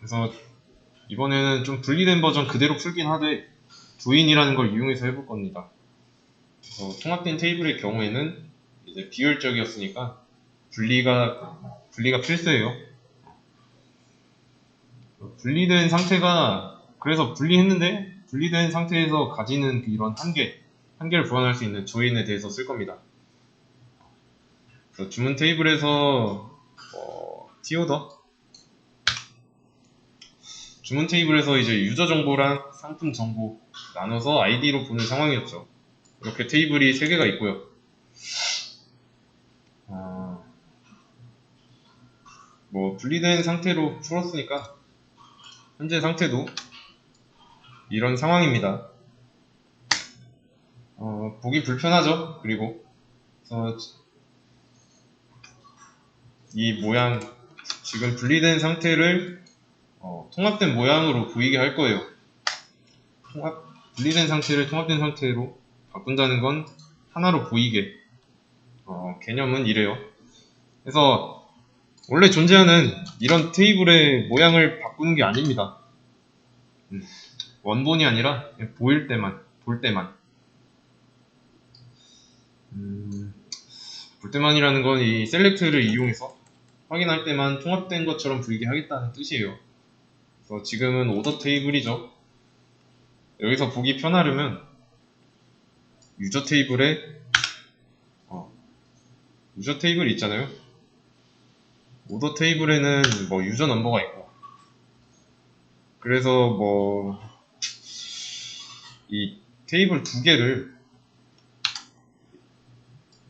그래서 이번에는 좀 분리된 버전 그대로 풀긴 하되 조인이라는 걸 이용해서 해볼 겁니다. 그래서 통합된 테이블의 경우에는 이제 비효율적이었으니까 분리가 필수예요. 분리된 상태가, 그래서 분리했는데 분리된 상태에서 가지는 이런 한계를 보완할 수 있는 조인에 대해서 쓸 겁니다. 그래서 주문 테이블에서 티오더 주문 테이블에서 이제 유저 정보랑 상품 정보 나눠서 아이디로 보는 상황이었죠. 이렇게 테이블이 3개가 있고요. 뭐 분리된 상태로 풀었으니까 현재 상태도 이런 상황입니다. 보기 불편하죠. 그리고 이 모양, 지금 분리된 상태를 통합된 모양으로 보이게 할 거예요. 분리된 상태를 통합된 상태로 바꾼다는 건 하나로 보이게. 개념은 이래요. 그래서 원래 존재하는 이런 테이블의 모양을 바꾸는 게 아닙니다. 원본이 아니라 그냥 볼 때만. 볼 때만이라는 건 이 셀렉트를 이용해서 확인할 때만 통합된 것처럼 보이게 하겠다는 뜻이에요. 그래서 지금은 오더 테이블이죠. 여기서 보기 편하려면 유저 테이블에 유저 테이블 있잖아요. 오더 테이블에는 뭐 유저 넘버가 있고, 그래서 뭐 이 테이블 2개를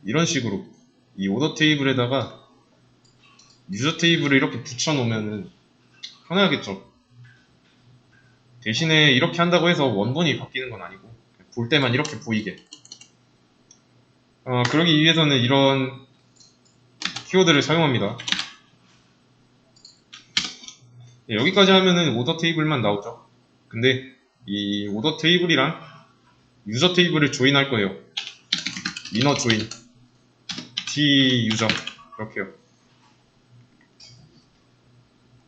이런 식으로 이 오더 테이블에다가 유저 테이블을 이렇게 붙여 놓으면은 편하겠죠. 대신에 이렇게 한다고 해서 원본이 바뀌는 건 아니고 볼 때만 이렇게 보이게. 그러기 위해서는 이런 키워드를 사용합니다. 여기까지 하면은 오더 테이블만 나오죠. 근데 이 오더 테이블이랑 유저 테이블을 조인할 거예요. 이너 조인 t 유저 이렇게요.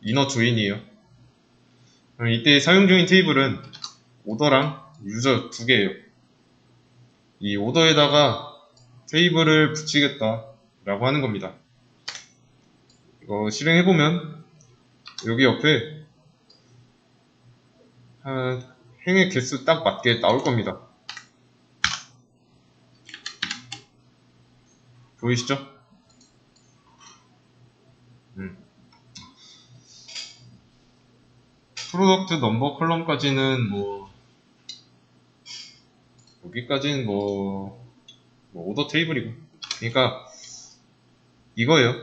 이너 조인이에요. 이때 사용 중인 테이블은 오더랑 유저 2개예요. 이 오더에다가 테이블을 붙이겠다 라고 하는 겁니다. 이거 실행해보면 여기 옆에 행의 개수 딱 맞게 나올 겁니다. 보이시죠? 프로덕트 넘버 컬럼까지는 여기까지는 오더 테이블이고, 그러니까 이거예요.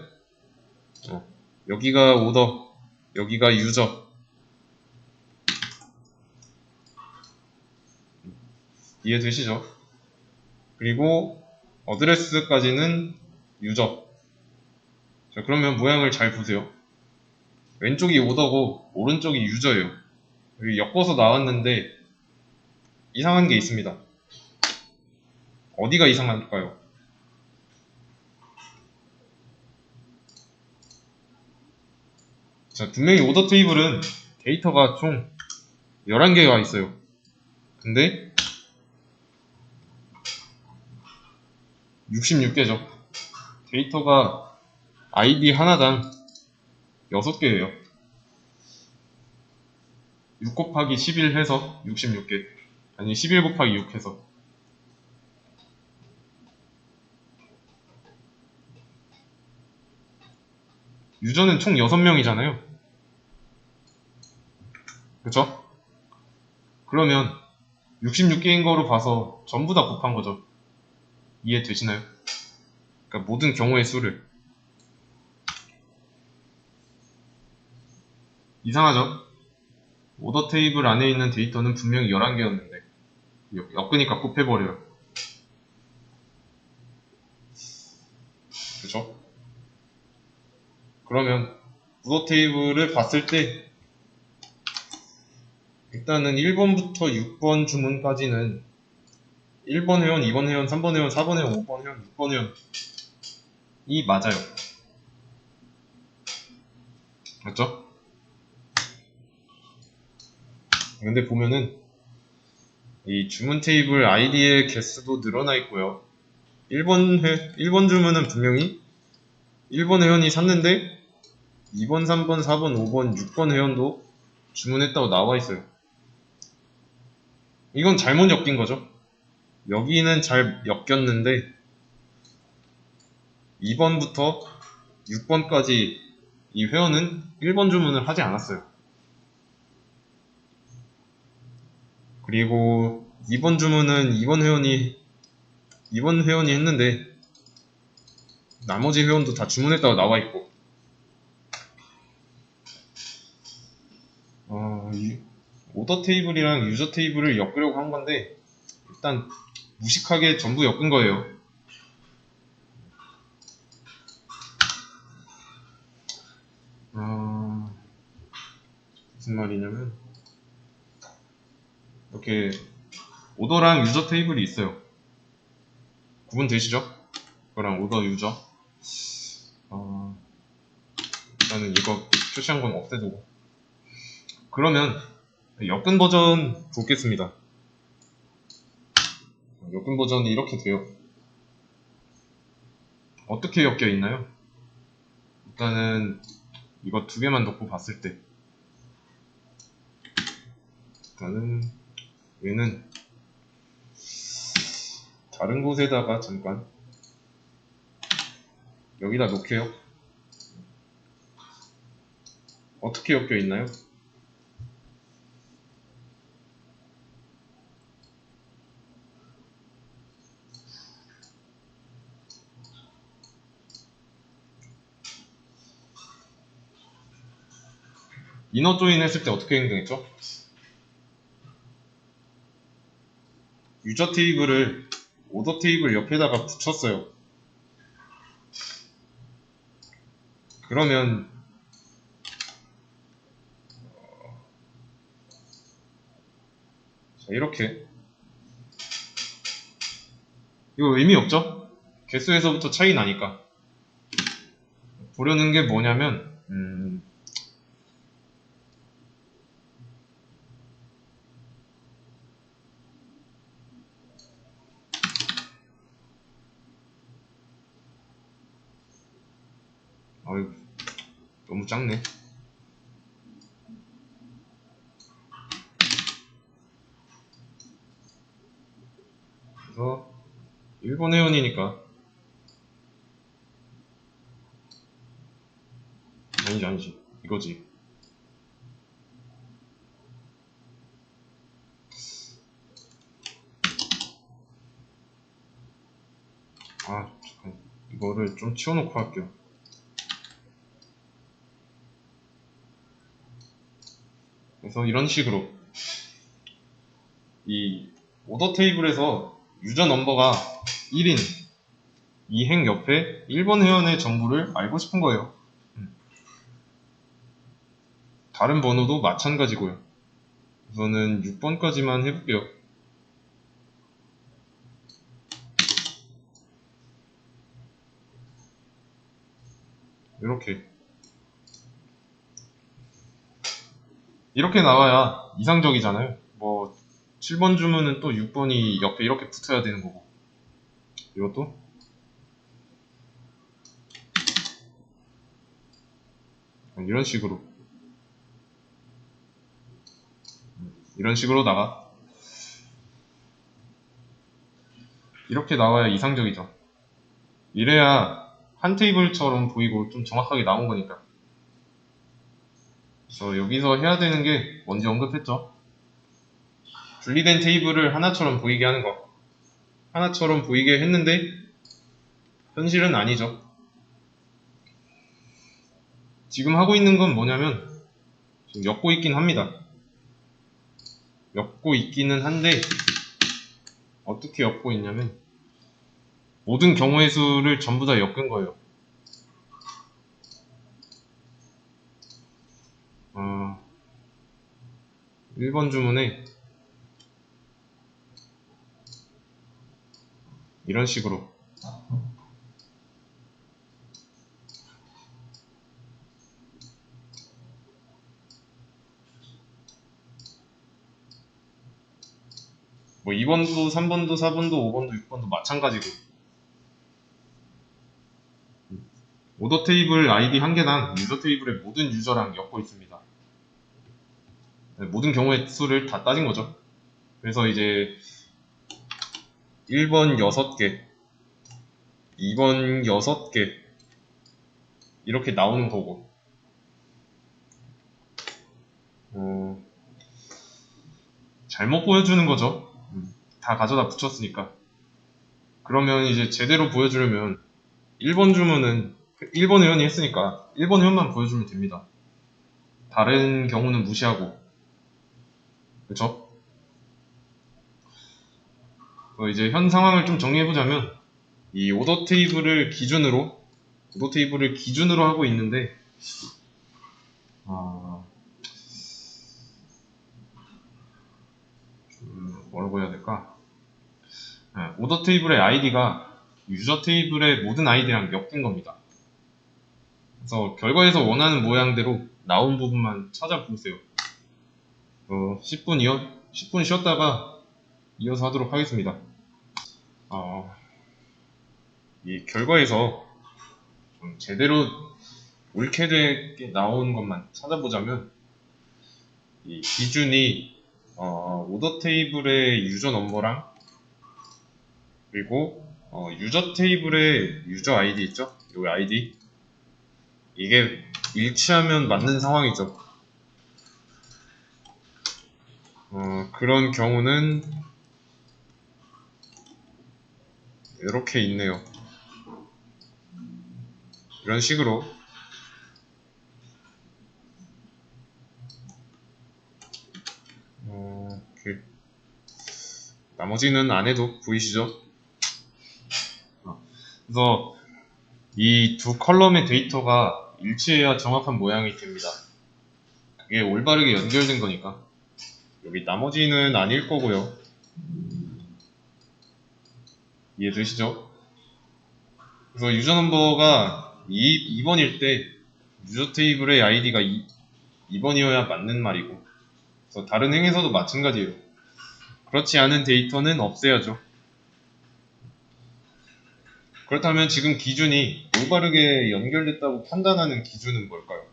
여기가 오더, 여기가 유저. 이해되시죠? 그리고 어드레스까지는 유저. 자, 그러면 모양을 잘 보세요. 왼쪽이 오더고 오른쪽이 유저예요. 여기 엮어서 나왔는데 이상한 게 있습니다. 어디가 이상할까요? 자, 분명히 오더 테이블은 데이터가 총 11개가 있어요. 근데 66개죠. 데이터가 아이디 하나당 6개예요. 6 곱하기 11 해서 66개. 아니 11 곱하기 6 해서. 유저는 총 6명이잖아요. 그쵸? 그러면 66개인 거로 봐서 전부 다 곱한 거죠. 이해되시나요? 그러니까 모든 경우의 수를. 이상하죠? 오더 테이블 안에 있는 데이터는 분명히 11개였는데 엮으니까 곱해버려요. 그쵸? 그러면 오더 테이블을 봤을 때 일단은 1번부터 6번 주문까지는 1번 회원, 2번 회원, 3번 회원, 4번 회원, 5번 회원, 6번 회원이 맞아요. 맞죠? 근데 보면은 이 주문 테이블 아이디의 개수도 늘어나 있고요. 1번 주문은 분명히 1번 회원이 샀는데 2번, 3번, 4번, 5번, 6번 회원도 주문했다고 나와 있어요. 이건 잘못 엮인 거죠. 여기는 잘 엮였는데 2번부터 6번까지 이 회원은 1번 주문을 하지 않았어요. 그리고 2번 주문은 2번 회원이 했는데 나머지 회원도 다 주문했다고 나와 있고, 이 오더 테이블이랑 유저 테이블을 엮으려고 한 건데 일단 무식하게 전부 엮은 거예요. 무슨 말이냐면 이렇게 오더랑 유저 테이블이 있어요. 구분되시죠? 그거랑 오더 유저. 일단은 이거 표시한 건 없애두고, 그러면 엮은 버전 보겠습니다. 엮은 버전이 이렇게 돼요. 어떻게 엮여 있나요? 일단은 이거 두 개만 놓고 봤을 때 일단은 얘는 다른 곳에다가 잠깐 여기다 놓게요. 어떻게 엮여 있나요? 이너 조인 했을 때 어떻게 행동했죠? 유저 테이블을 오더 테이블 옆에다가 붙였어요. 그러면 자, 이렇게 이거 의미 없죠? 개수에서부터 차이 나니까. 보려는 게 뭐냐면 아유, 너무 작네. 그래서 일본 회원이니까 아니지 이거지. 잠깐 이거를 좀 치워놓고 할게요. 그래서 이런 식으로 이 오더 테이블에서 유저 넘버가 1인 이 행 옆에 1번 회원의 정보를 알고 싶은 거예요. 다른 번호도 마찬가지고요. 우선은 6번까지만 해볼게요. 이렇게 나와야 이상적이잖아요. 뭐 7번 주문은 또 6번이 옆에 이렇게 붙어야 되는 거고, 이것도 이런 식으로 나가. 이렇게 나와야 이상적이죠. 이래야 한 테이블처럼 보이고 좀 정확하게 나온 거니까. 그래서 여기서 해야 되는 게 뭔지 언급했죠. 분리된 테이블을 하나처럼 보이게 하는 거. 하나처럼 보이게 했는데 현실은 아니죠. 지금 하고 있는 건 뭐냐면 지금 엮고 있긴 합니다. 엮고 있기는 한데 어떻게 엮고 있냐면 모든 경우의 수를 전부 다 엮은 거예요. 1번 주문에 이런 식으로 뭐 2번도 3번도 4번도 5번도 6번도 마찬가지고 오더 테이블 아이디 한 개당 유저 테이블의 모든 유저랑 엮고 있습니다. 네, 모든 경우의 수를 다 따진 거죠. 그래서 이제 1번 6개, 2번 6개 이렇게 나오는 거고 잘못 보여주는 거죠. 다 가져다 붙였으니까. 그러면 이제 제대로 보여주려면 1번 주문은 1번 회원이 했으니까 1번 회원만 보여주면 됩니다. 다른 경우는 무시하고. 그쵸? 이제 현 상황을 좀 정리해보자면 이 오더 테이블을 기준으로 하고 있는데 뭐라고 해야 될까? 오더 테이블의 아이디가 유저 테이블의 모든 아이디랑 엮인 겁니다. 그래서 결과에서 원하는 모양대로 나온 부분만 찾아보세요. 10분 쉬었다가 이어서 하도록 하겠습니다. 이 결과에서 좀 제대로 옳게 되게 나온 것만 찾아보자면 이 기준이 오더 테이블의 유저 넘버랑 그리고 유저 테이블의 유저 아이디 있죠? 이 아이디 이게 일치하면 맞는 상황이죠. 그런 경우는 이렇게 있네요. 이런 식으로 이렇게. 나머지는 안 해도 보이시죠? 그래서 이 두 컬럼의 데이터가 일치해야 정확한 모양이 됩니다. 그게 올바르게 연결된 거니까. 여기 나머지는 아닐 거고요. 이해되시죠? 그래서 유저 넘버가 2번일 때 유저 테이블의 아이디가 2번이어야 맞는 말이고 그래서 다른 행에서도 마찬가지예요. 그렇지 않은 데이터는 없애야죠. 그렇다면 지금 기준이 올바르게 연결됐다고 판단하는 기준은 뭘까요?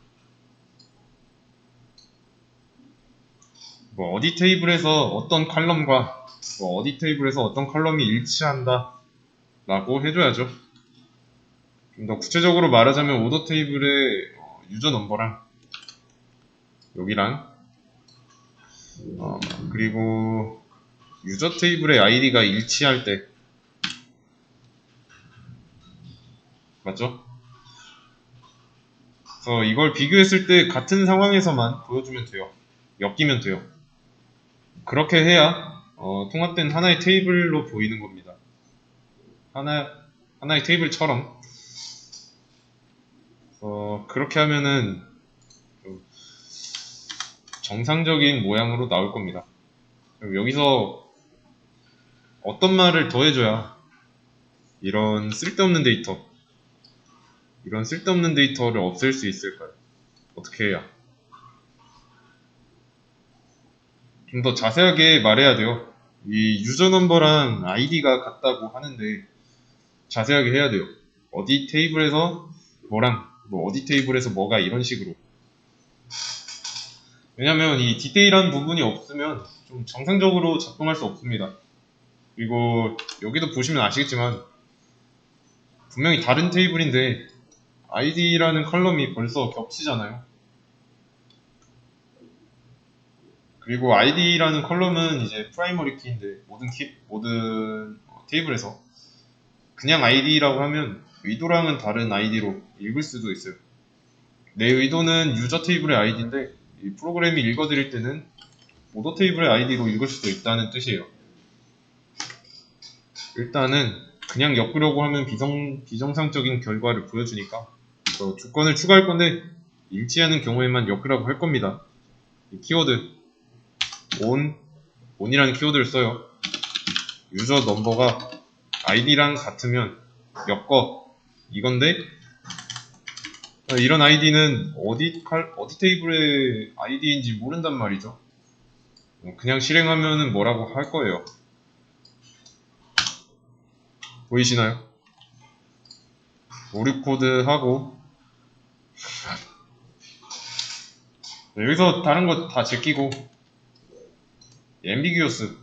뭐 어디 테이블에서 어떤 컬럼과 어디 테이블에서 어떤 컬럼이 일치한다 라고 해줘야죠. 좀 더 구체적으로 말하자면 오더 테이블의 유저 넘버랑 여기랑 그리고 유저 테이블의 아이디가 일치할 때 맞죠? 그래서 이걸 비교했을 때 같은 상황에서만 보여주면 돼요. 엮이면 돼요. 그렇게 해야 통합된 하나의 테이블로 보이는 겁니다. 하나의 테이블처럼 그렇게 하면은 정상적인 모양으로 나올 겁니다. 그럼 여기서 어떤 말을 더해줘야 이런 쓸데없는 데이터를 없앨 수 있을까요? 어떻게 해야? 좀 더 자세하게 말해야 돼요. 이 유저 넘버랑 아이디가 같다고 하는데 자세하게 해야 돼요. 어디 테이블에서 뭐랑 어디 테이블에서 뭐가 이런 식으로. 왜냐면 이 디테일한 부분이 없으면 좀 정상적으로 작동할 수 없습니다. 그리고 여기도 보시면 아시겠지만 분명히 다른 테이블인데 아이디라는 컬럼이 벌써 겹치잖아요. 그리고 id라는 컬럼은 이제 프라이머리 키인데 모든 테이블에서 그냥 id라고 하면 의도랑은 다른 id로 읽을 수도 있어요. 내 의도는 유저 테이블의 id인데 이 프로그램이 읽어드릴 때는 오더 테이블의 id로 읽을 수도 있다는 뜻이에요. 일단은 그냥 엮으려고 하면 비정상적인 결과를 보여주니까 조건을 추가할 건데 일치하는 경우에만 엮으라고 할 겁니다. 이 키워드 on이라는 키워드를 써요. 유저 넘버가 id랑 같으면 엮어 이건데 이런 id는 어디 테이블의 id인지 모른단 말이죠. 그냥 실행하면은 뭐라고 할 거예요. 보이시나요? 오류 코드 하고 여기서 다른 거 다 제끼고 앰비기어스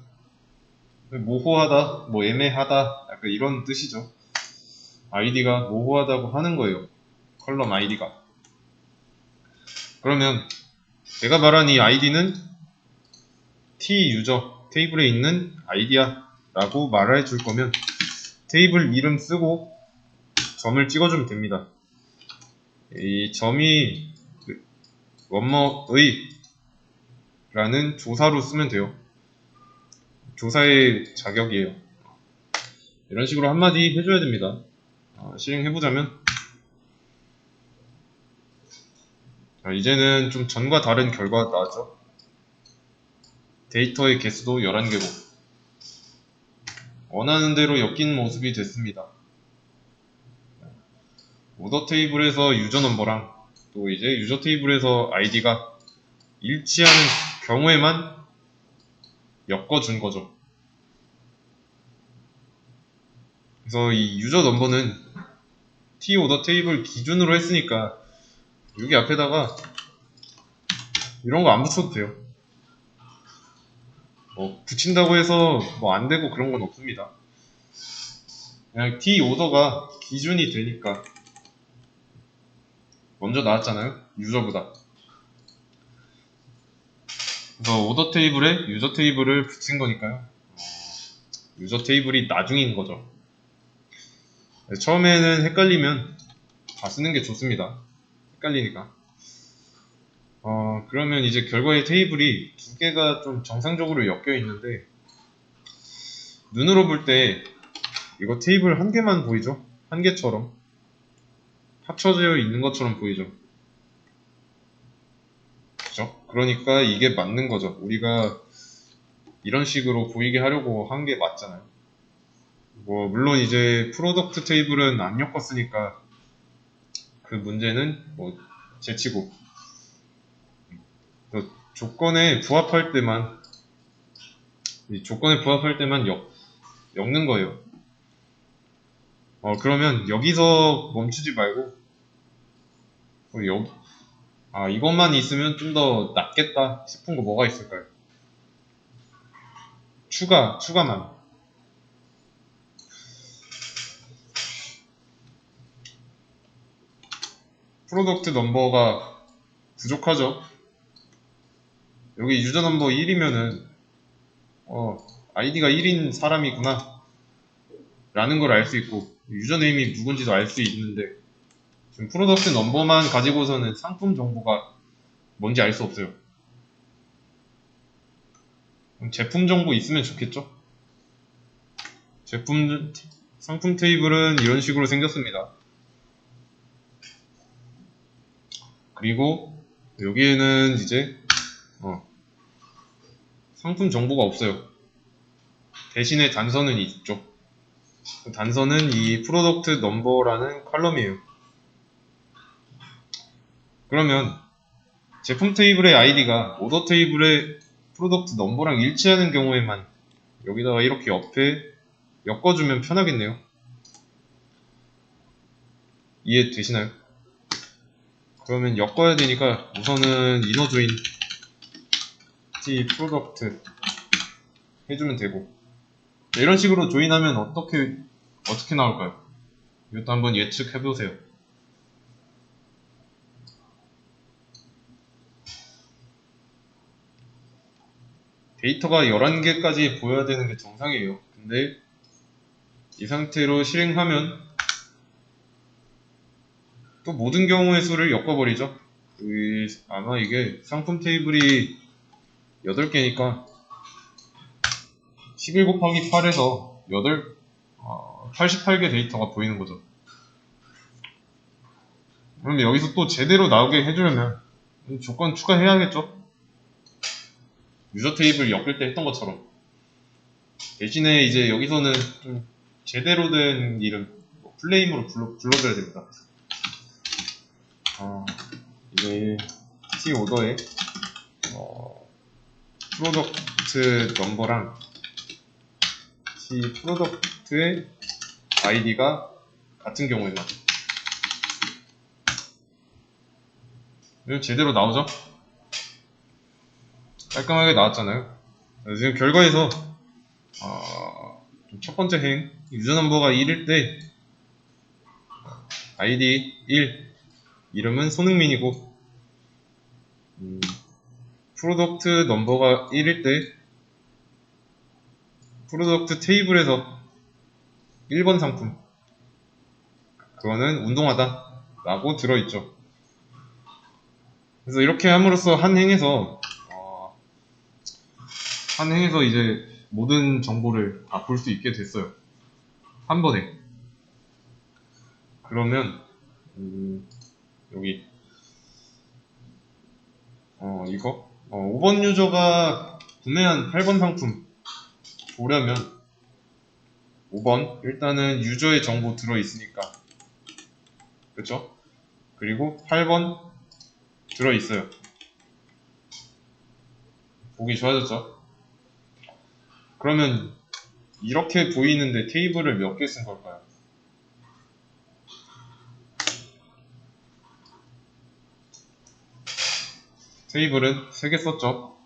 모호하다, 뭐 애매하다 약간 이런 뜻이죠. 아이디가 모호하다고 하는 거예요. 컬럼 아이디가. 그러면 내가 말한 이 아이디는 T 유저 테이블에 있는 아이디야 라고 말해 줄 거면 테이블 이름 쓰고 점을 찍어주면 됩니다. 이 점이 원머의 라는 조사로 쓰면 돼요. 조사의 자격이에요. 이런 식으로 한마디 해줘야 됩니다. 실행해보자면 이제는 좀 전과 다른 결과가 나왔죠. 데이터의 개수도 11개고 원하는 대로 엮인 모습이 됐습니다. 오더 테이블에서 유저 넘버랑 또 이제 유저 테이블에서 아이디가 일치하는 경우에만 엮어준 거죠. 그래서 이 유저 넘버는 T 오더 테이블 기준으로 했으니까 여기 앞에다가 이런 거 안 붙여도 돼요. 붙인다고 해서 뭐 안 되고 그런 건 없습니다. 그냥 T 오더가 기준이 되니까 먼저 나왔잖아요. 유저보다. 그래서 오더 테이블에 유저 테이블을 붙인 거니까요. 유저 테이블이 나중인 거죠. 처음에는 헷갈리면 다 쓰는 게 좋습니다. 헷갈리니까. 그러면 이제 결과의 테이블이 두 개가 좀 정상적으로 엮여 있는데 눈으로 볼 때 이거 테이블 한 개만 보이죠? 한 개처럼 합쳐져 있는 것처럼 보이죠? 그죠? 그러니까 이게 맞는 거죠. 우리가 이런 식으로 보이게 하려고 한 게 맞잖아요. 뭐 물론 이제 프로덕트 테이블은 안 엮었으니까 그 문제는 뭐 제치고 조건에 부합할 때만 엮는 거예요. 그러면 여기서 멈추지 말고 이것만 있으면 좀 더 낫겠다 싶은 거 뭐가 있을까요? 추가만. 프로덕트 넘버가 부족하죠. 여기 유저 넘버 1이면은 아이디가 1인 사람이구나 라는 걸 알 수 있고 유저네임이 누군지도 알 수 있는데 지금 프로덕트 넘버만 가지고서는 상품 정보가 뭔지 알 수 없어요. 제품 정보 있으면 좋겠죠? 상품 테이블은 이런 식으로 생겼습니다. 그리고 여기에는 이제 상품 정보가 없어요. 대신에 단서는 있죠. 단서는 이 프로덕트 넘버라는 컬럼이에요. 그러면 제품 테이블의 아이디가 오더 테이블의 프로덕트 넘버랑 일치하는 경우에만 여기다가 이렇게 옆에 엮어주면 편하겠네요. 이해되시나요? 그러면 엮어야 되니까 우선은 이너 조인 T 프로덕트 해주면 되고 이런 식으로 조인하면 어떻게 나올까요? 이것도 한번 예측해보세요. 데이터가 11개까지 보여야 되는 게 정상이에요. 근데 이 상태로 실행하면 또 모든 경우의 수를 엮어버리죠. 아마 이게 상품 테이블이 8개니까 11 곱하기 8에서 88개 데이터가 보이는 거죠. 그럼 여기서 또 제대로 나오게 해주려면 조건 추가해야겠죠? 유저 테이블 엮을 때 했던 것처럼. 대신에 이제 여기서는 좀 제대로 된 이름, 플레임으로 불러줘야 됩니다. 이제 T 오더에 프로덕트 넘버랑 T 프로덕트의 아이디가 같은 경우에는 제대로 나오죠? 깔끔하게 나왔잖아요. 지금 결과에서 첫 번째 행 유저 넘버가 1일 때 아이디 1 이름은 손흥민이고 프로덕트 넘버가 1일 때 프로덕트 테이블에서 1번 상품 그거는 운동화다 라고 들어있죠. 그래서 이렇게 함으로써 한 행에서 이제 모든 정보를 다 볼 수 있게 됐어요. 한 번에. 그러면 여기 이거 5번 유저가 구매한 8번 상품 보려면 5번 일단은 유저의 정보 들어있으니까 그쵸? 그리고 8번 들어있어요. 보기 좋아졌죠? 그러면 이렇게 보이는데 테이블을 몇 개 쓴 걸까요? 테이블은 3개 썼죠?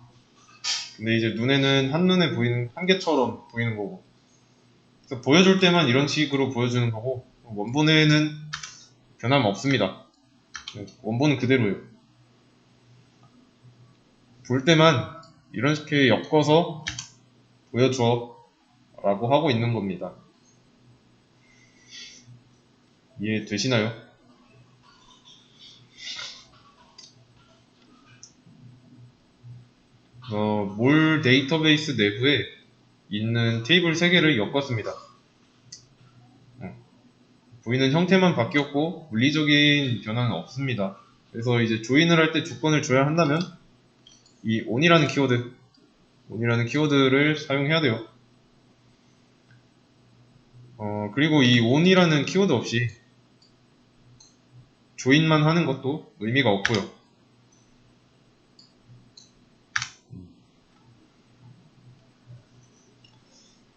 근데 이제 눈에는 한눈에 보이는 한 개처럼 보이는 거고 그래서 보여줄 때만 이런 식으로 보여주는 거고 원본에는 변함 없습니다. 원본은 그대로예요. 볼 때만 이렇게 엮어서 보여줘 라고 하고 있는 겁니다. 이해되시나요? 몰 데이터베이스 내부에 있는 테이블 3개를 엮었습니다. 보이는 형태만 바뀌었고 물리적인 변화는 없습니다. 그래서 이제 조인을 할 때 조건을 줘야 한다면 이 on이라는 키워드를 사용해야 돼요. 그리고 이 on이라는 키워드 없이 조인만 하는 것도 의미가 없고요.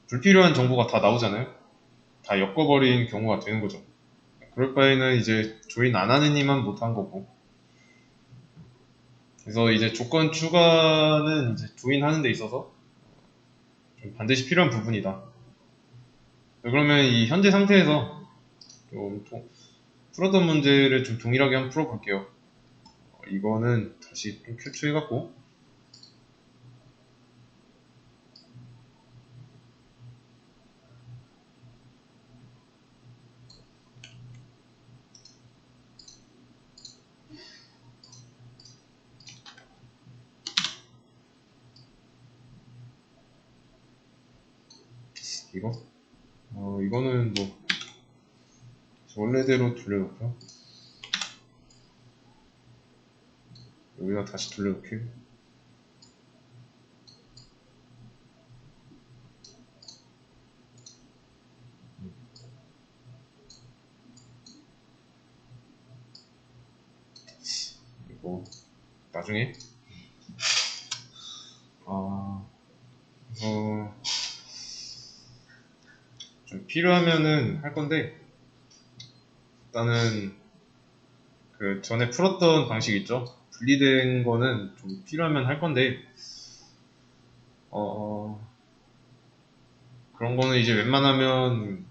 불필요한 정보가 다 나오잖아요. 다 엮어버린 경우가 되는 거죠. 그럴 바에는 이제 조인 안 하는 이만 못한 거고. 그래서 이제 조건 추가는 이제 조인 하는 데 있어서 좀 반드시 필요한 부분이다. 그러면 이 현재 상태에서 좀 풀었던 문제를 좀 동일하게 한번 풀어볼게요. 이거는 다시 좀 캡처해갖고 이거는 뭐 원래대로 돌려놓고요. 여기다 다시 돌려놓기. 이거 나중에 좀 필요하면은 할 건데 일단은 그 전에 풀었던 방식 있죠? 분리된 거는 좀 필요하면 할 건데 그런 거는 이제 웬만하면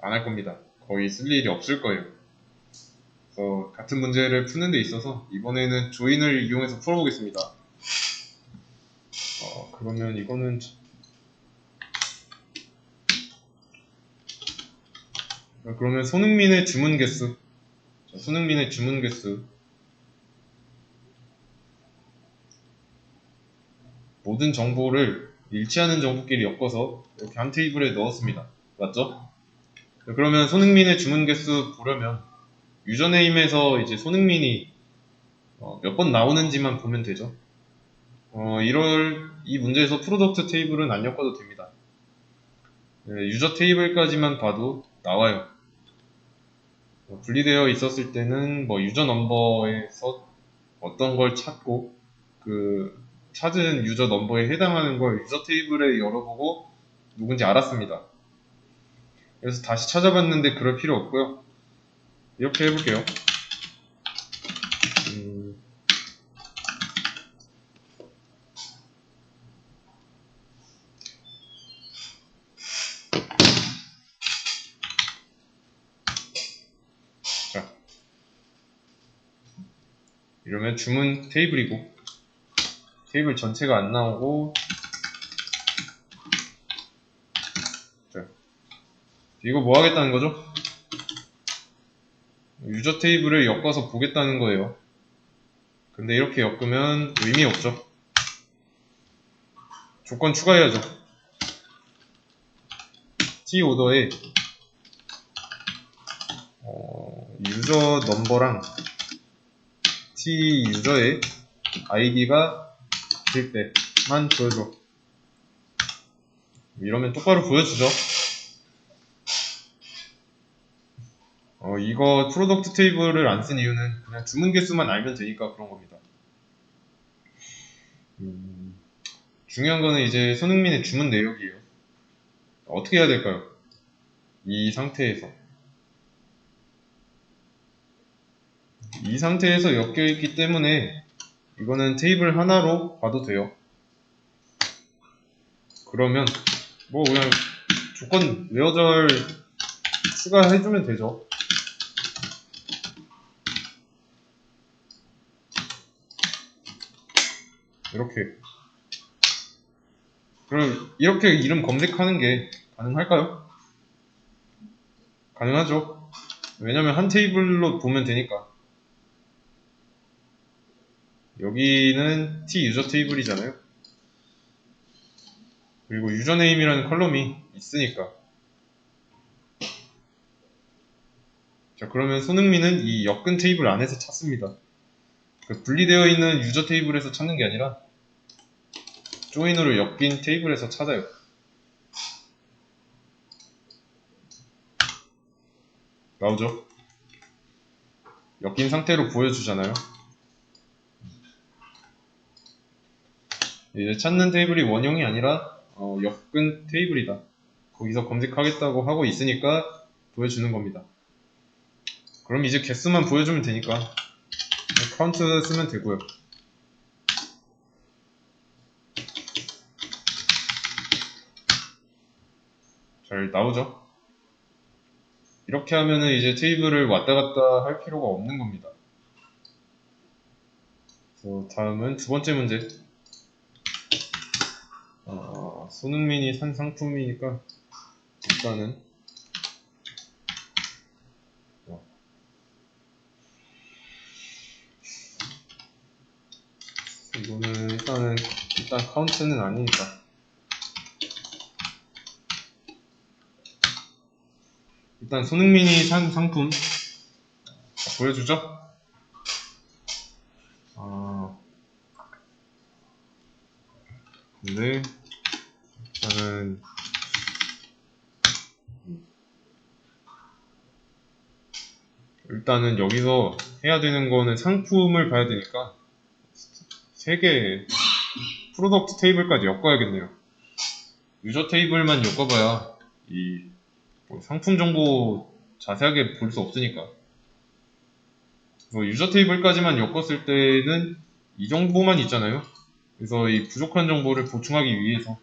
안 할 겁니다. 거의 쓸 일이 없을 거예요. 그래서 같은 문제를 푸는 데 있어서 이번에는 조인을 이용해서 풀어보겠습니다. 그러면 이거는 그러면 손흥민의 주문 개수 모든 정보를 일치하는 정보끼리 엮어서 이렇게 한 테이블에 넣었습니다. 맞죠? 그러면 손흥민의 주문 개수 보려면 유저네임에서 이제 손흥민이 몇 번 나오는지만 보면 되죠. 이 문제에서 프로덕트 테이블은 안 엮어도 됩니다. 유저 테이블까지만 봐도 나와요. 분리되어 있었을 때는 뭐 유저 넘버에서 어떤 걸 찾고 그 찾은 유저 넘버에 해당하는 걸 유저 테이블에 열어보고 누군지 알았습니다. 그래서 다시 찾아봤는데 그럴 필요 없고요. 이렇게 해볼게요. 자, 이러면 주문 테이블이고, 테이블 전체가 안 나오고, 자, 이거 뭐 하겠다는 거죠? 유저 테이블을 엮어서 보겠다는 거예요. 근데 이렇게 엮으면 의미 없죠. 조건 추가해야죠. T 오더에 유저 넘버랑 T 유저의 아이디가 같을 때만 보여줘. 이러면 똑바로 보여주죠. 이거 프로덕트 테이블을 안 쓴 이유는 그냥 주문 개수만 알면 되니까 그런 겁니다. 중요한 거는 이제 손흥민의 주문 내역이에요. 어떻게 해야 될까요? 이 상태에서 엮여있기 때문에 이거는 테이블 하나로 봐도 돼요. 그러면 뭐 그냥 조건 외어절 추가해주면 되죠. 이렇게. 그럼 이렇게 이름 검색하는 게 가능할까요? 가능하죠. 왜냐면 한 테이블로 보면 되니까. 여기는 T 유저 테이블이잖아요. 그리고 유저네임이라는 컬럼이 있으니까. 자, 그러면 손흥민은 이 엮은 테이블 안에서 찾습니다. 그 분리되어 있는 유저 테이블에서 찾는 게 아니라 조인으로 엮인 테이블에서 찾아요. 나오죠? 엮인 상태로 보여주잖아요. 이제 찾는 테이블이 원형이 아니라 엮은 테이블이다. 거기서 검색하겠다고 하고 있으니까 보여주는 겁니다. 그럼 이제 개수만 보여주면 되니까 카운트 쓰면 되고요. 잘 나오죠? 이렇게 하면은 이제 테이블을 왔다 갔다 할 필요가 없는 겁니다. 다음은 두 번째 문제. 손흥민이 산 상품이니까 일단은 이거는 일단 카운트는 아니니까 일단 손흥민이 산 상품 보여주죠? 근데 일단은 여기서 해야 되는 거는 상품을 봐야 되니까 3개 프로덕트 테이블까지 엮어야겠네요. 유저 테이블만 엮어봐야 뭐 상품 정보 자세하게 볼 수 없으니까. 유저 테이블까지만 엮었을 때는 이 정보만 있잖아요. 그래서 이 부족한 정보를 보충하기 위해서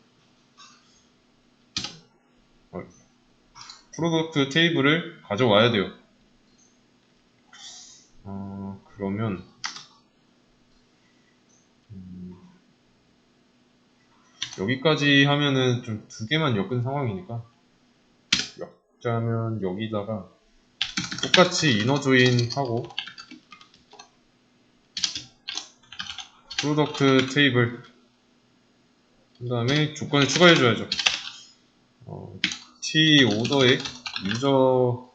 프로덕트 테이블을 가져와야 돼요. 그러면 여기까지 하면은 좀 2개만 엮은 상황이니까 엮자면 여기다가 똑같이 이너 조인 하고 프로덕트 테이블 그 다음에 조건을 추가해줘야죠. T 오더에 유저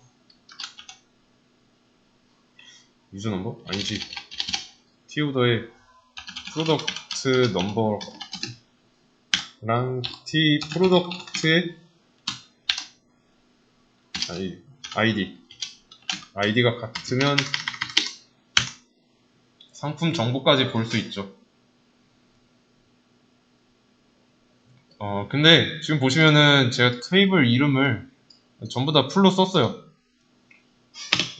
넘버? 아니지. T 오더에 프로덕트 넘버랑 T 프로덕트의 아이디가 같으면 상품 정보까지 볼 수 있죠. 근데 지금 보시면은 제가 테이블 이름을 전부 다 풀로 썼어요.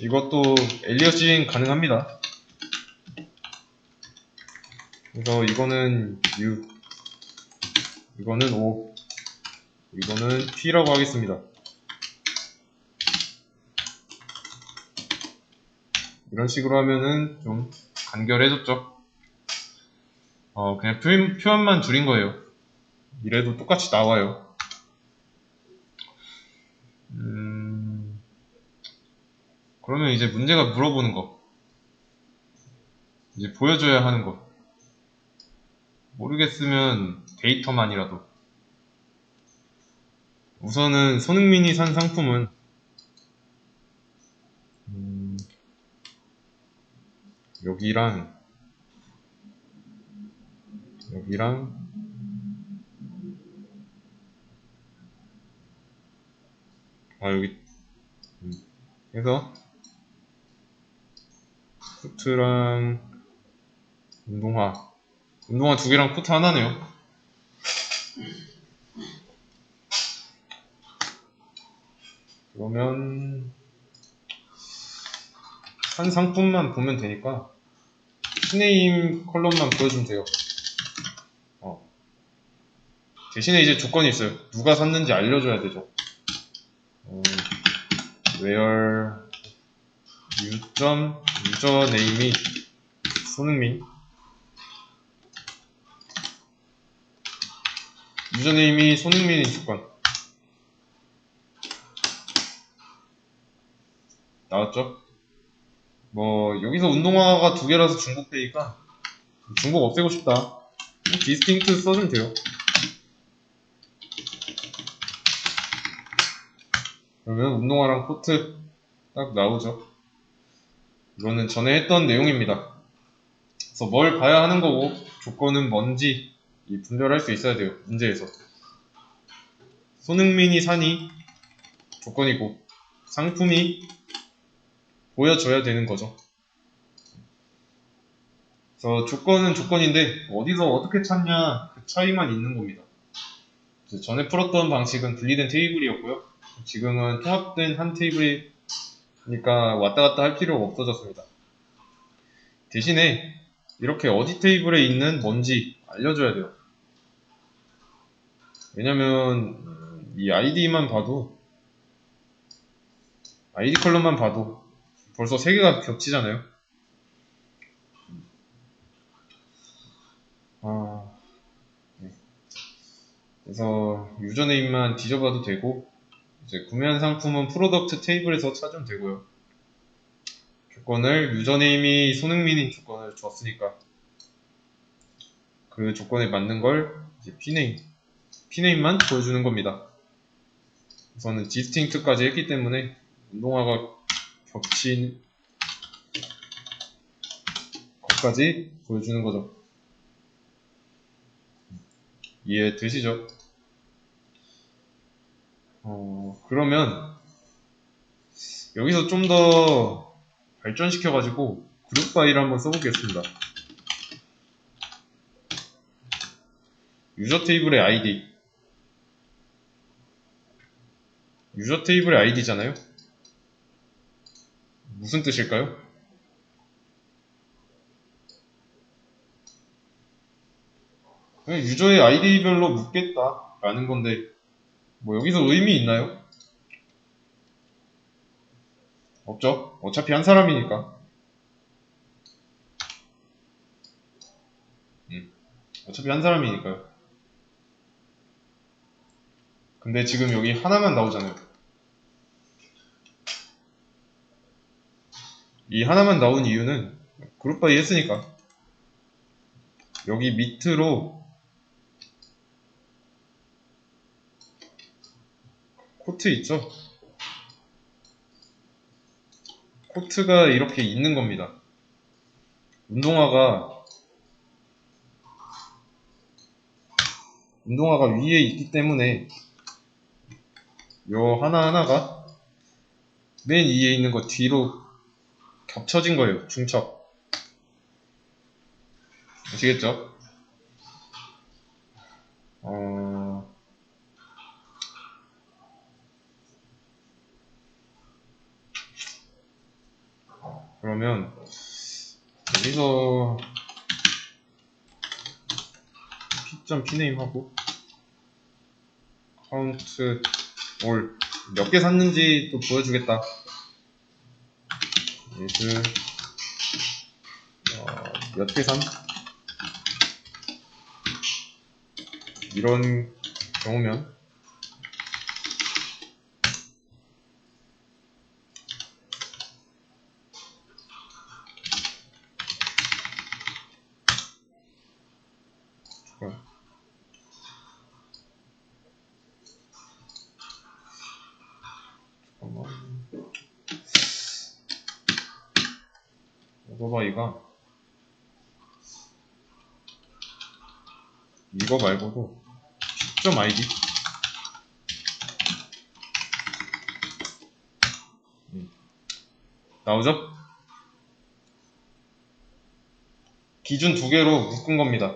이것도 엘리어싱 가능합니다. 그래서 이거는 U, 이거는 O, 이거는 P라고 하겠습니다. 이런 식으로 하면은 좀 간결해졌죠. 그냥 표현만 줄인 거예요. 이래도 똑같이 나와요. 그러면 이제 문제가 물어보는 거. 이제 보여줘야 하는 거. 모르겠으면 데이터만이라도. 우선은 손흥민이 산 상품은 여기랑 여기 해서 코트랑 운동화 두 개랑 코트 하나네요. 그러면 한 상품만 보면 되니까 신네임 컬럼만 보여주면 돼요. 대신에 이제 조건이 있어요. 누가 샀는지 알려줘야 되죠. where 유저네임이 손흥민, 유저네임이 손흥민인 조건 나왔죠? 여기서 운동화가 두 개라서 중복되니까 중복 없애고 싶다. 디스팅트 써주면 돼요. 그러면 운동화랑 코트 딱 나오죠. 이거는 전에 했던 내용입니다. 그래서 뭘 봐야 하는 거고 조건은 뭔지 분별할 수 있어야 돼요. 문제에서 손흥민이 사니 조건이고 상품이 보여줘야 되는 거죠. 그래서 조건은 조건인데 어디서 어떻게 찾냐 그 차이만 있는 겁니다. 전에 풀었던 방식은 분리된 테이블이었고요. 지금은 통합된 한 테이블이니까 왔다 갔다 할 필요가 없어졌습니다. 대신에 이렇게 어디 테이블에 있는 뭔지 알려줘야 돼요. 왜냐면 이 아이디만 봐도 아이디 컬럼만 봐도 벌써 3개가 겹치잖아요. 네. 그래서 유저네임만 뒤져봐도 되고 이제 구매한 상품은 프로덕트 테이블에서 찾으면 되고요. 조건을 유저네임이 손흥민인 조건을 줬으니까 그 조건에 맞는 걸 이제 P네임만 보여주는 겁니다. 우선은 디스팅트까지 했기 때문에 운동화가 겹친 것까지 보여주는 거죠. 이해되시죠? 그러면 여기서 좀 더 발전시켜가지고 그룹 바이를 한번 써보겠습니다. 유저 테이블의 아이디 유저 테이블의 아이디잖아요? 무슨 뜻일까요? 그냥 유저의 아이디별로 묻겠다 라는 건데 여기서 의미 있나요? 없죠? 어차피 한 사람이니까. 어차피 한 사람이니까요. 근데 지금 여기 하나만 나오잖아요. 이 하나만 나온 이유는 그룹 바이 했으니까. 여기 밑으로 코트 있죠? 코트가 이렇게 있는 겁니다. 운동화가 위에 있기 때문에 요 하나하나가 맨 위에 있는 거 뒤로 겹쳐진 거예요. 중첩. 아시겠죠? 그러면 여기서 p.pname 하고 count all 몇 개 샀는지 또 보여주겠다. is 몇 개 산? 이런 경우면 오토바이가 이거 말고도 p.id 나오죠? 기준 두 개로 묶은 겁니다.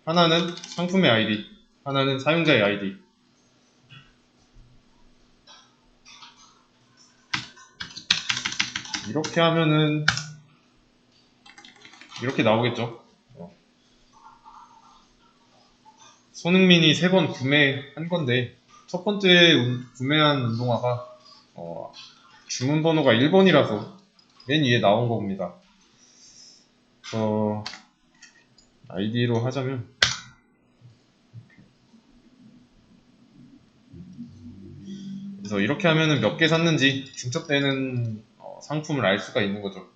하나는 상품의 아이디, 하나는 사용자의 아이디. 이렇게 하면은 이렇게 나오겠죠. 손흥민이 3번 구매한 건데 첫 번째 구매한 운동화가 주문 번호가 1번이라서 맨 위에 나온 겁니다. 아이디로 하자면 그래서 이렇게 하면은 몇 개 샀는지 중첩되는 상품을 알 수가 있는 거죠.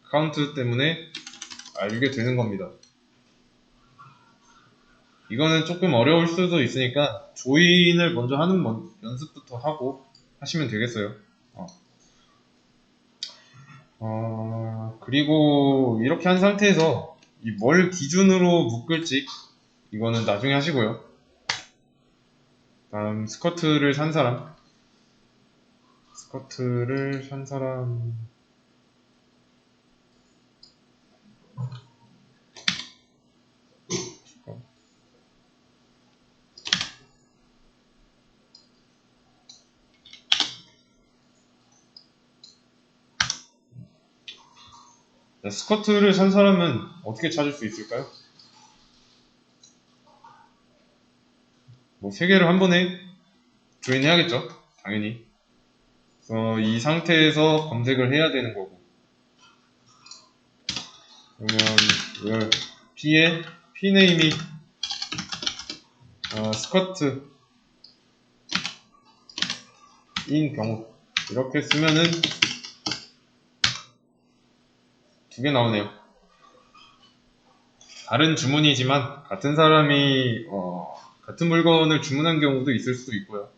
카운트 때문에 알게 되는 겁니다. 이거는 조금 어려울 수도 있으니까 조인을 먼저 하는 연습부터 하고 하시면 되겠어요. 그리고 이렇게 한 상태에서 뭘 기준으로 묶을지 이거는 나중에 하시고요. 다음 스커트를 산 사람 스커트를 산 사람은 어떻게 찾을 수 있을까요? 뭐 3개를 한 번에 조인해야겠죠, 당연히. 그래서 이 상태에서 검색을 해야 되는 거고, 그러면 P에 pname이 스커트 인 경우 이렇게 쓰면은 2개 나오네요. 다른 주문이지만 같은 사람이 같은 물건을 주문한 경우도 있을 수도 있고요.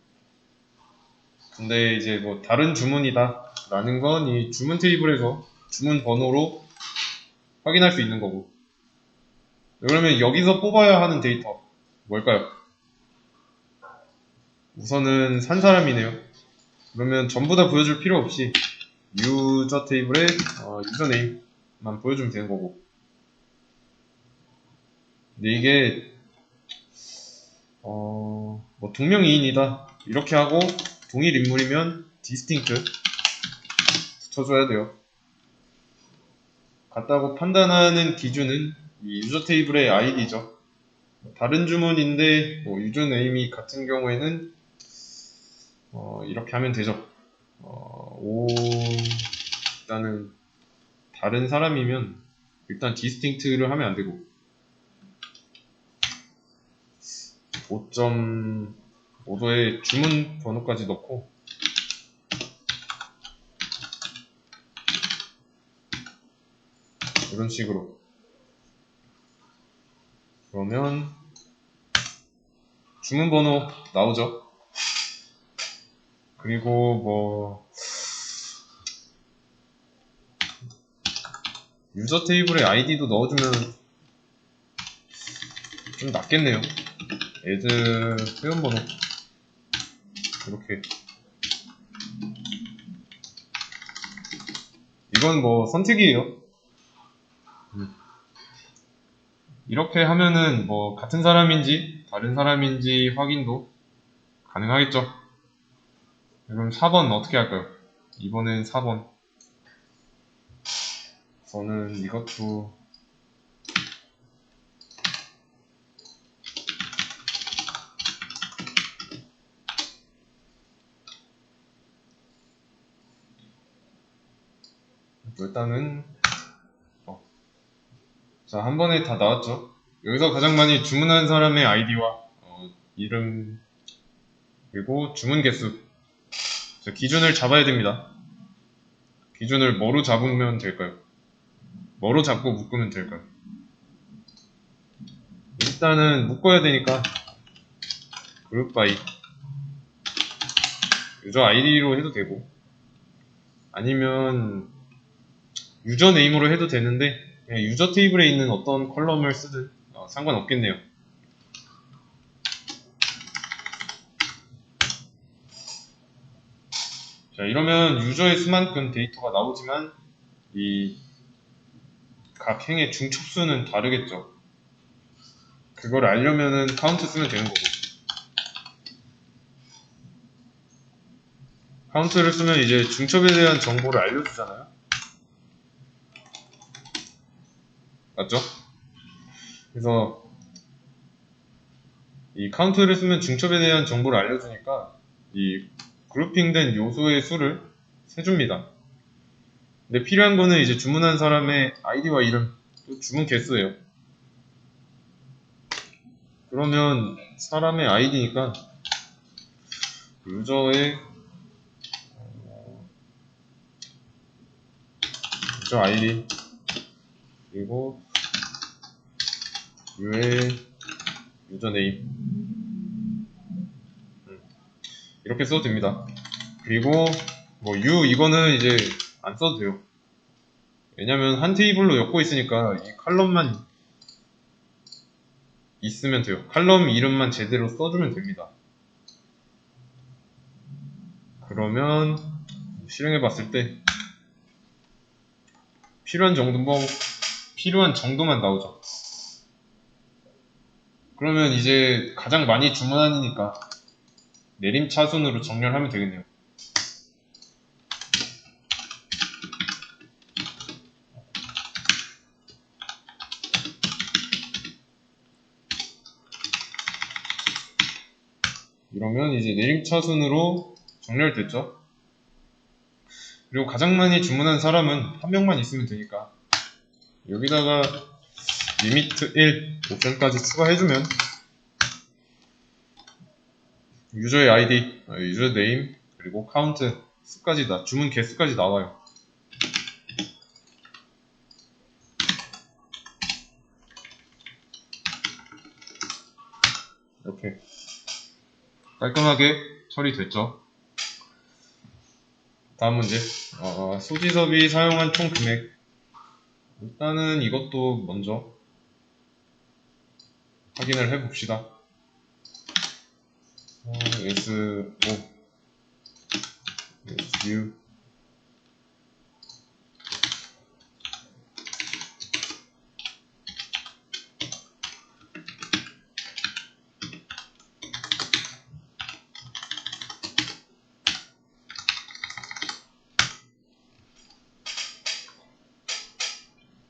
근데 이제 뭐 다른 주문이다 라는 건 이 주문 테이블에서 주문 번호로 확인할 수 있는 거고. 그러면 여기서 뽑아야 하는 데이터 뭘까요? 우선은 산 사람이네요. 그러면 전부 다 보여줄 필요 없이 유저 테이블에 유저네임만 보여주면 되는 거고. 근데 이게 뭐 동명이인이다 이렇게 하고 동일 인물이면 distinct 붙여줘야 돼요. 같다고 판단하는 기준은 이 유저 테이블의 아이디죠. 다른 주문인데 뭐 유저네임이 같은 경우에는 이렇게 하면 되죠. 일단은 다른 사람이면 일단 distinct를 하면 안 되고 5.5도에 주문 번호까지 넣고 이런 식으로. 그러면 주문 번호 나오죠. 그리고 뭐 유저 테이블에 아이디도 넣어주면 좀 낫겠네요. add 회원번호 이렇게. 이건 뭐 선택이에요. 이렇게 하면은 뭐 같은 사람인지 다른 사람인지 확인도 가능하겠죠. 그럼 4번 어떻게 할까요? 이번엔 4번 저는 이것도 일단은 자, 한 번에 다 나왔죠. 여기서 가장 많이 주문한 사람의 아이디와 이름 그리고 주문 개수. 자, 기준을 잡아야 됩니다. 기준을 뭐로 잡으면 될까요? 뭐로 잡고 묶으면 될까요? 일단은 묶어야 되니까 그룹 바이 유저 아이디로 해도 되고, 아니면 유저 네임으로 해도 되는데 그냥 유저 테이블에 있는 어떤 컬럼을 쓰든 상관없겠네요. 자, 이러면 유저의 수만큼 데이터가 나오지만 이 각 행의 중첩수는 다르겠죠. 그걸 알려면은 카운트 쓰면 되는 거고, 카운트를 쓰면 이제 중첩에 대한 정보를 알려주잖아요. 맞죠? 그래서 이 카운트를 쓰면 중첩에 대한 정보를 알려주니까 이 그룹핑된 요소의 수를 세줍니다. 근데 필요한 거는 이제 주문한 사람의 아이디와 이름, 또 주문 개수예요. 그러면 사람의 아이디니까 유저의 유저 아이디 그리고 유의 유저 네임 이렇게 써도 됩니다. 그리고 뭐 U 이거는 이제 안 써도 돼요. 왜냐면 한 테이블로 엮고 있으니까 이 칼럼만 있으면 돼요. 칼럼 이름만 제대로 써주면 됩니다. 그러면 실행해 봤을 때 필요한 정도만 나오죠. 그러면 이제 가장 많이 주문하니까 내림차순으로 정렬하면 되겠네요. 이러면 이제 내림차순으로 정렬됐죠. 그리고 가장 많이 주문한 사람은 한 명만 있으면 되니까 여기다가 리미트 1 옵션까지 추가해주면 유저의 아이디, 유저 네임, 그리고 카운트 수까지 주문 개수까지 나와요. 이렇게 깔끔하게 처리됐죠. 다음 문제. 소지섭이 사용한 총 금액. 일단은 이것도 먼저 확인을 해봅시다. SO, SU.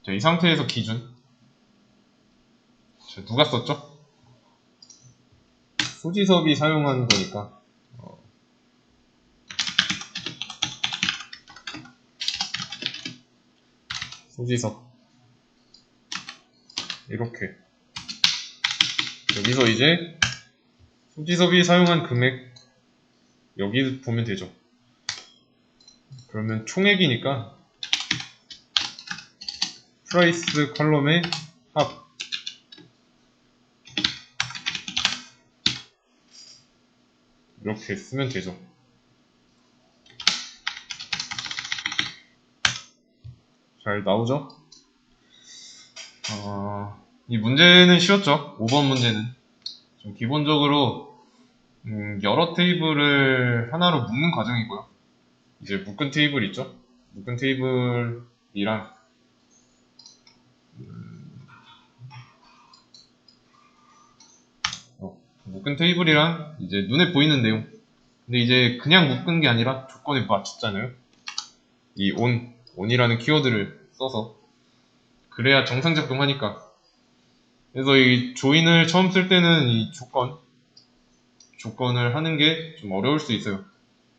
자, 이 상태에서 기준. 자, 누가 썼죠? 소지섭이 사용한 거니까 소지섭 이렇게 여기서 이제 소지섭이 사용한 금액 여기 보면 되죠. 그러면 총액이니까 프라이스 컬럼의 합 이렇게 쓰면 되죠. 잘 나오죠? 이 문제는 쉬웠죠? 5번 문제는 좀 기본적으로 여러 테이블을 하나로 묶는 과정이고요. 이제 묶은 테이블 있죠? 묶은 테이블이랑 묶은 테이블이랑 이제 눈에 보이는 내용. 근데 이제 그냥 묶은 게 아니라 조건에 맞췄잖아요. 이 on이라는 키워드를 써서 그래야 정상 작동하니까. 그래서 이 조인을 처음 쓸 때는 이 조건을 하는 게 좀 어려울 수 있어요.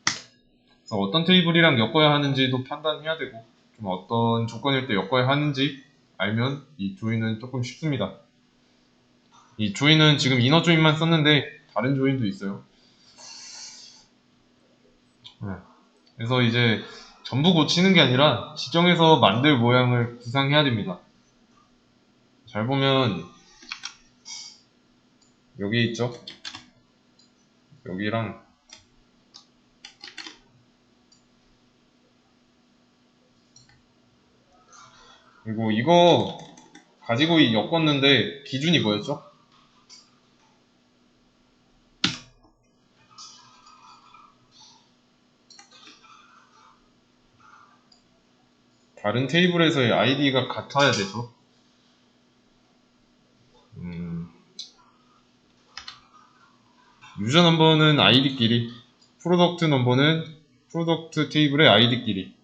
그래서 어떤 테이블이랑 엮어야 하는지도 판단해야 되고, 좀 어떤 조건일 때 엮어야 하는지 알면 이 조인은 조금 쉽습니다. 이 조인은 지금 이너 조인만 썼는데 다른 조인도 있어요. 그래서 이제 전부 고치는 게 아니라 지정해서 만들 모양을 구상해야 됩니다. 잘 보면 여기 있죠? 여기랑 그리고 이거 가지고 엮었는데 기준이 뭐였죠? 다른 테이블에서의 아이디가 같아야 되죠. 유저 넘버는 아이디끼리, 프로덕트 넘버는 프로덕트 테이블의 아이디끼리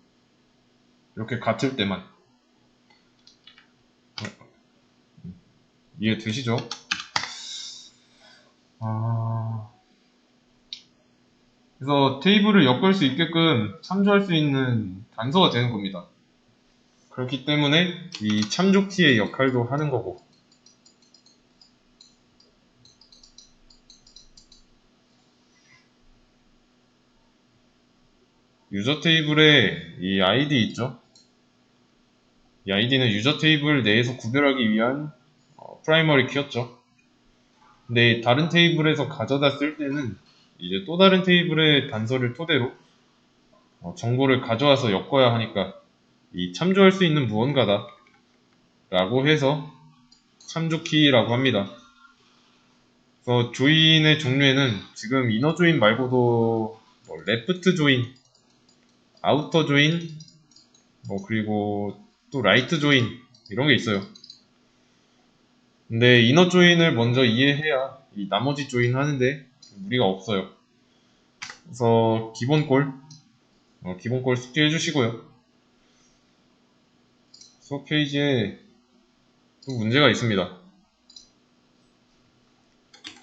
이렇게 같을 때만. 이해 되시죠? 그래서 테이블을 엮을 수 있게끔 참조할 수 있는 단서가 되는 겁니다. 그렇기 때문에 이 참조 키의 역할도 하는 거고. 유저 테이블에 이 아이디 있죠? 이 아이디는 유저 테이블 내에서 구별하기 위한 프라이머리 키였죠. 근데 다른 테이블에서 가져다 쓸 때는 이제 또 다른 테이블의 단서를 토대로 정보를 가져와서 엮어야 하니까 이 참조할 수 있는 무언가다 라고 해서 참조키라고 합니다. 그래서 조인의 종류에는 지금 이너 조인 말고도 레프트 조인, 아우터 조인, 그리고 또 라이트 조인 이런 게 있어요. 근데 이너 조인을 먼저 이해해야 이 나머지 조인 하는데 무리가 없어요. 그래서 기본 꼴 숙지해 주시고요. 수업 페이지에 또 문제가 있습니다.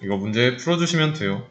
이거 문제 풀어주시면 돼요.